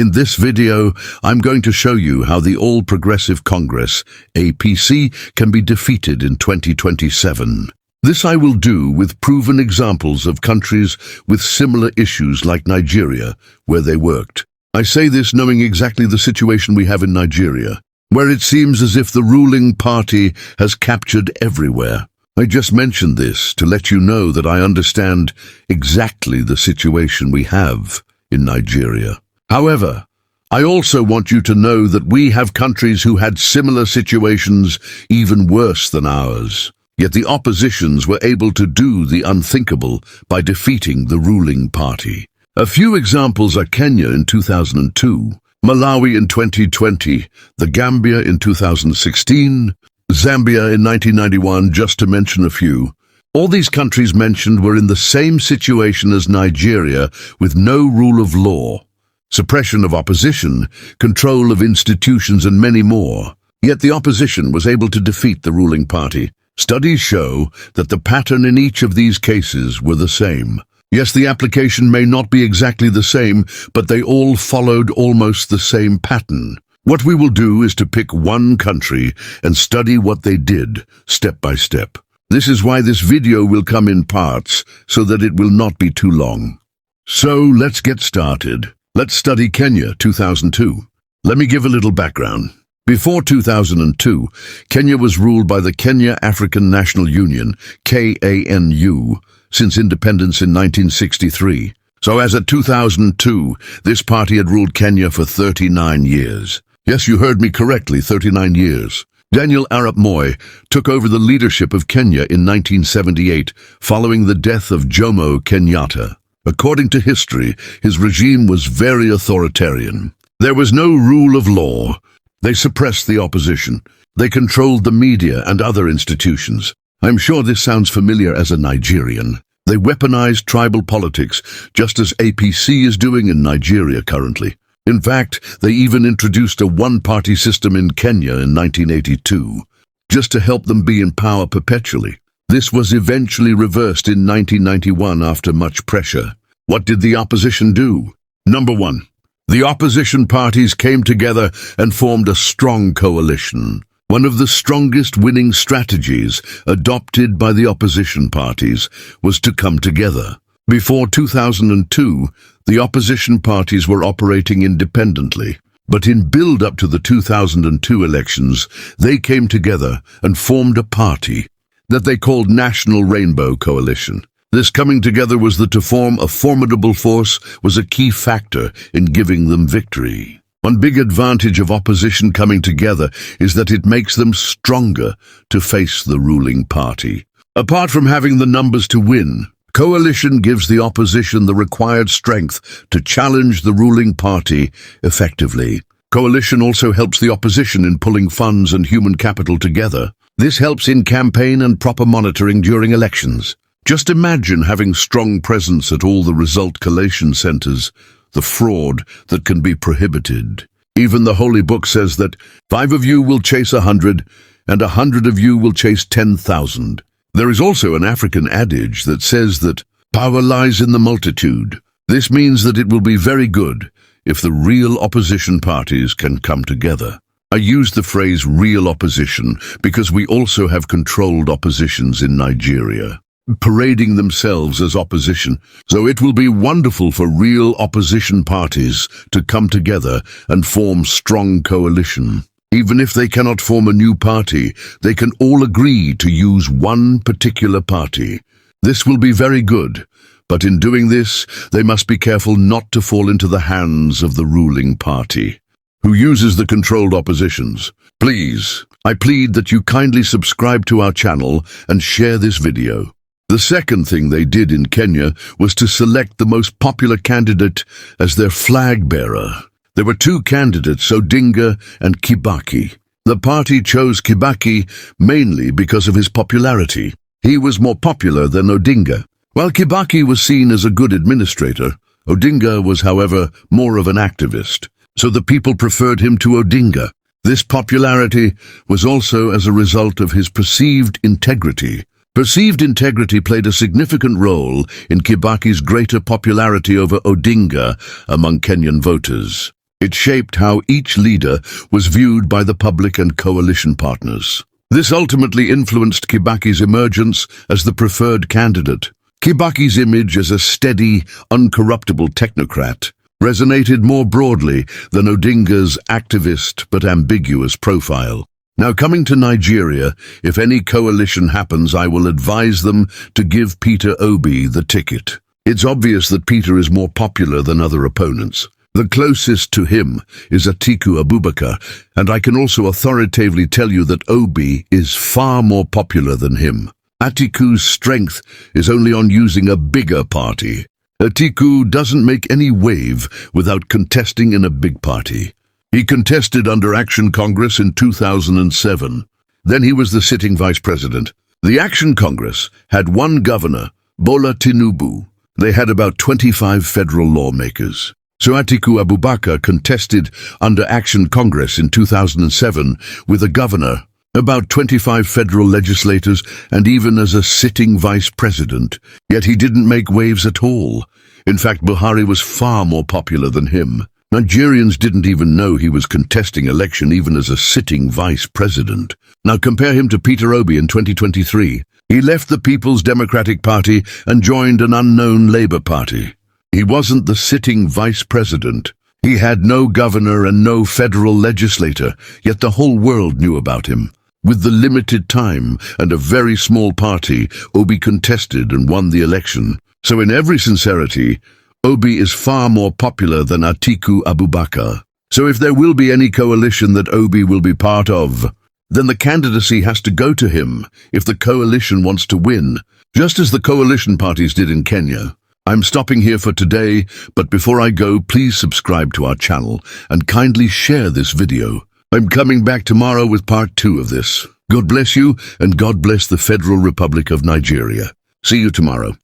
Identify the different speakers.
Speaker 1: In this video, I'm going to show you how the All Progressive Congress, APC, can be defeated in 2027. This I will do with proven examples of countries with similar issues like Nigeria, where they worked. I say this knowing exactly the situation we have in Nigeria, where it seems as if the ruling party has captured everywhere. I just mentioned this to let you know that I understand exactly the situation we have in Nigeria. However, I also want you to know that we have countries who had similar situations even worse than ours. Yet the oppositions were able to do the unthinkable by defeating the ruling party. A few examples are Kenya in 2002, Malawi in 2020, the Gambia in 2016, Zambia in 1991, just to mention a few. All these countries mentioned were in the same situation as Nigeria, with no rule of law, suppression of opposition, control of institutions, and many more. Yet the opposition was able to defeat the ruling party. Studies show that the pattern in each of these cases were the same. Yes, the application may not be exactly the same, but they all followed almost the same pattern. What we will do is to pick one country and study what they did, step by step. This is why this video will come in parts, so that it will not be too long. So let's get started. Let's study Kenya 2002. Let me give a little background. Before 2002, Kenya was ruled by the Kenya African National Union, KANU, since independence in 1963. So as of 2002, this party had ruled Kenya for 39 years. Yes, you heard me correctly, 39 years. Daniel Arap Moi took over the leadership of Kenya in 1978, following the death of Jomo Kenyatta. According to history, his regime was very authoritarian. There was no rule of law. They suppressed the opposition. They controlled the media and other institutions. I'm sure this sounds familiar as a Nigerian. They weaponized tribal politics, just as APC is doing in Nigeria currently. In fact, they even introduced a one-party system in Kenya in 1982, just to help them be in power perpetually. This was eventually reversed in 1991 after much pressure. What did the opposition do? Number one, the opposition parties came together and formed a strong coalition. One of the strongest winning strategies adopted by the opposition parties was to come together. Before 2002, the opposition parties were operating independently. But in build-up to the 2002 elections, they came together and formed a party that they called National Rainbow Coalition. This coming together was that to form a formidable force was a key factor in giving them victory. One big advantage of opposition coming together is that it makes them stronger to face the ruling party. Apart from having the numbers to win, coalition gives the opposition the required strength to challenge the ruling party effectively. Coalition also helps the opposition in pulling funds and human capital together. This helps in campaign and proper monitoring during elections. Just imagine having strong presence at all the result collation centers, the fraud that can be prohibited. Even the Holy Book says that 5 of you will chase 100, and 100 of you will chase 10,000. There is also an African adage that says that power lies in the multitude. This means that it will be very good if the real opposition parties can come together. I use the phrase real opposition because we also have controlled oppositions in Nigeria, parading themselves as opposition. So it will be wonderful for real opposition parties to come together and form strong coalition. Even if they cannot form a new party, they can all agree to use one particular party. This will be very good, but in doing this, they must be careful not to fall into the hands of the ruling party, who uses the controlled oppositions. Please, I plead that you kindly subscribe to our channel and share this video. The second thing they did in Kenya was to select the most popular candidate as their flag bearer. There were 2 candidates, Odinga and Kibaki. The party chose Kibaki mainly because of his popularity. He was more popular than Odinga. While Kibaki was seen as a good administrator, Odinga was, however, more of an activist. So the people preferred him to Odinga. This popularity was also as a result of his perceived integrity. Perceived integrity played a significant role in Kibaki's greater popularity over Odinga among Kenyan voters. It shaped how each leader was viewed by the public and coalition partners. This ultimately influenced Kibaki's emergence as the preferred candidate. Kibaki's image as a steady, uncorruptible technocrat resonated more broadly than Odinga's activist but ambiguous profile. Now, coming to Nigeria, if any coalition happens, I will advise them to give Peter Obi the ticket. It's obvious that Peter is more popular than other opponents. The closest to him is Atiku Abubakar, and I can also authoritatively tell you that Obi is far more popular than him. Atiku's strength is only on using a bigger party. Atiku doesn't make any wave without contesting in a big party. He contested under Action Congress in 2007. Then he was the sitting vice president. The Action Congress had one governor, Bola Tinubu. They had about 25 federal lawmakers. So Atiku Abubakar contested under Action Congress in 2007 with a governor, about 25 federal legislators, and even as a sitting vice president. Yet he didn't make waves at all. In fact, Buhari was far more popular than him. Nigerians didn't even know he was contesting election even as a sitting vice president. Now compare him to Peter Obi in 2023. He left the People's Democratic Party and joined an unknown Labour Party. He wasn't the sitting vice president. He had no governor and no federal legislator, yet the whole world knew about him. With the limited time and a very small party, Obi contested and won the election. So in every sincerity, Obi is far more popular than Atiku Abubakar. So if there will be any coalition that Obi will be part of, then the candidacy has to go to him if the coalition wants to win, just as the coalition parties did in Kenya. I'm stopping here for today, but before I go, please subscribe to our channel and kindly share this video. I'm coming back tomorrow with part 2 of this. God bless you, and God bless the Federal Republic of Nigeria. See you tomorrow.